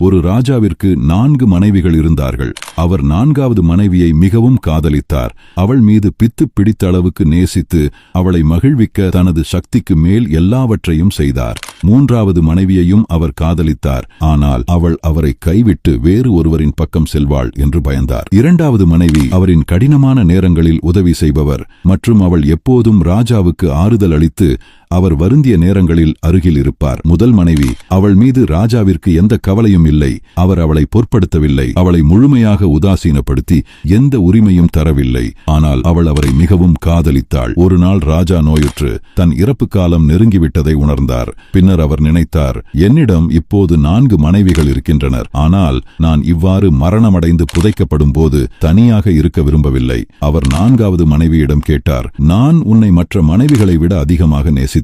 ஒரு ராஜாவிற்கு 4 மனைவிகள் இருந்தார்கள். அவர் 4வது மனைவியை மிகவும் காதலித்தார். அவள் மீது பித்து பிடித்த அளவுக்கு நேசித்து அவளை மகிழ்விக்க தனது சக்திக்கு மேல் எல்லாவற்றையும் செய்தார். 3வது மனைவியையும் அவர் காதலித்தார். ஆனால் அவள் அவரை கைவிட்டு வேறு ஒருவரின் பக்கம் செல்வாள் என்று பயந்தார். 2வது மனைவி அவரின் கடினமான நேரங்களில் உதவி செய்பவர் மற்றும் அவள் எப்போதும் ராஜாவுக்கு ஆறுதல் அளித்து அவர் வருந்திய நேரங்களில் அருகில் இருப்பார். முதல் மனைவி அவள் மீது ராஜாவிற்கு எந்த கவலையும் இல்லை. அவர் அவளை பொருட்படுத்தவில்லை. அவளை முழுமையாக உதாசீனப்படுத்தி எந்த உரிமையும் தரவில்லை. ஆனால் அவள் அவரை மிகவும் காதலித்தாள். ஒரு நாள் ராஜா நோயுற்று தன் இறப்பு காலம் நெருங்கிவிட்டதை உணர்ந்தார். பின்னர் அவர் நினைத்தார், என்னிடம் இப்போது 4 மனைவிகள் இருக்கின்றனர். ஆனால் நான் இவ்வாறு மரணமடைந்து புதைக்கப்படும் போது தனியாக இருக்க விரும்பவில்லை. அவர் 4வது மனைவியிடம் கேட்டார், நான் உன்னை மற்ற மனைவிகளை விட அதிகமாக நேசித்தேன்.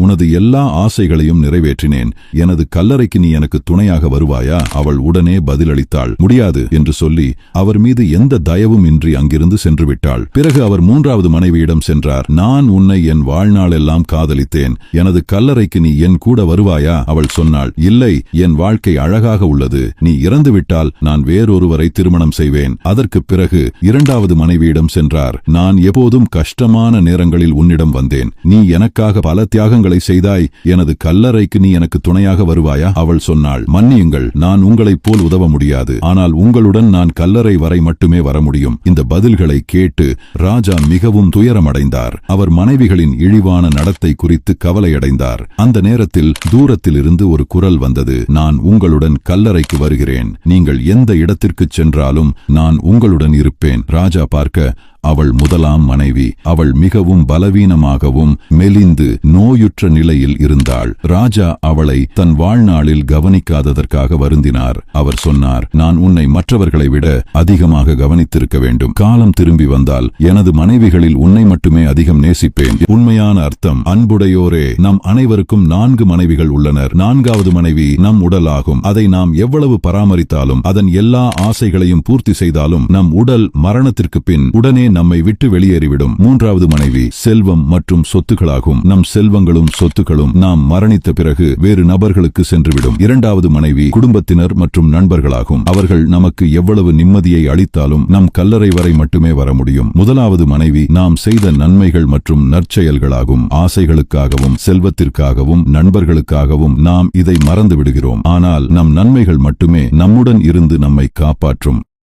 உனது எல்லா ஆசைகளையும் நிறைவேற்றினேன். எனது கல்லறைக்கு நீ எனக்கு துணையாக வருவாயா? அவள் உடனே பதிலளித்தாள், முடியாது என்று சொல்லி அவர் மீது எந்த தயவும் இன்றி அங்கிருந்து சென்று விட்டாள். பிறகு அவர் 3வது மனைவியிடம் சென்றார். நான் உன்னை என் வாழ்நாள் எல்லாம் காதலித்தேன். எனது கல்லறைக்கு நீ என் கூட வருவாயா? அவள் சொன்னாள், இல்லை, என் வாழ்க்கை அழகாக உள்ளது. நீ இறந்துவிட்டால் நான் வேறொருவரை திருமணம் செய்வேன். அதற்கு பிறகு 2வது மனைவியிடம் சென்றார். நான் எப்போதும் கஷ்டமான நேரங்களில் உன்னிடம் வந்தேன். நீ எனக்காக பல தியாகங்களை செய்தாய். எனது கல்லறைக்கு நீ எனக்கு துணையாக வருவாயா? அவள் சொன்னாள், மன்னியுங்கள், நான் உங்களைப் போல் உதவ முடியாது. ஆனால் உங்களுடன் நான் கல்லறை வரை மட்டுமே வர முடியும். இந்த பதில்களை கேட்டு ராஜா மிகவும் துயரமடைந்தார். அவர் மனைவிகளின் இழிவான நடத்தை குறித்து கவலையடைந்தார். அந்த நேரத்தில் தூரத்திலிருந்து ஒரு குரல் வந்தது, நான் உங்களுடன் கல்லறைக்கு வருகிறேன். நீங்கள் எந்த இடத்திற்கு சென்றாலும் நான் உங்களுடன் இருப்பேன். ராஜா பார்க்க அவள் முதலாம் மனைவி. அவள் மிகவும் பலவீனமாகவும் மெலிந்து நோயுற்ற நிலையில் இருந்தாள். ராஜா அவளை தன் வாழ்நாளில் கவனிக்காததற்காக வருந்தினார். அவர் சொன்னார், நான் உன்னை மற்றவர்களை விட அதிகமாக கவனித்திருக்க வேண்டும். காலம் திரும்பி வந்தால் எனது மனைவிகளில் உன்னை மட்டுமே அதிகம் நேசிப்பேன். உண்மையான அர்த்தம், அன்புடையோரே, நம் அனைவருக்கும் 4 மனைவிகள் உள்ளனர். 4வது மனைவி நம் உடலாகும். அதை நாம் எவ்வளவு பராமரித்தாலும் அதன் எல்லா ஆசைகளையும் பூர்த்தி செய்தாலும் நம் உடல் மரணத்திற்கு பின் உடனே நம்மை விட்டு வெளியேறிவிடும். 3வது மனைவி செல்வம் மற்றும் சொத்துக்களாகும். நம் செல்வங்களும் சொத்துக்களும் நாம் மரணித்த பிறகு வேறு நபர்களுக்கு சென்றுவிடும். 2வது மனைவி குடும்பத்தினர் மற்றும் நண்பர்களாகும். அவர்கள் நமக்கு எவ்வளவு நிம்மதியை அளித்தாலும் நம் கல்லறை வரை மட்டுமே வர முடியும். 1வது மனைவி நாம் செய்த நன்மைகள் மற்றும் நற்செயல்களாகும். ஆசைகளுக்காகவும் செல்வத்திற்காகவும் நண்பர்களுக்காகவும் நாம் இதை மறந்து விடுகிறோம். ஆனால் நம் நன்மைகள் மட்டுமே நம்முடன் இருந்து நம்மை காப்பாற்றும்.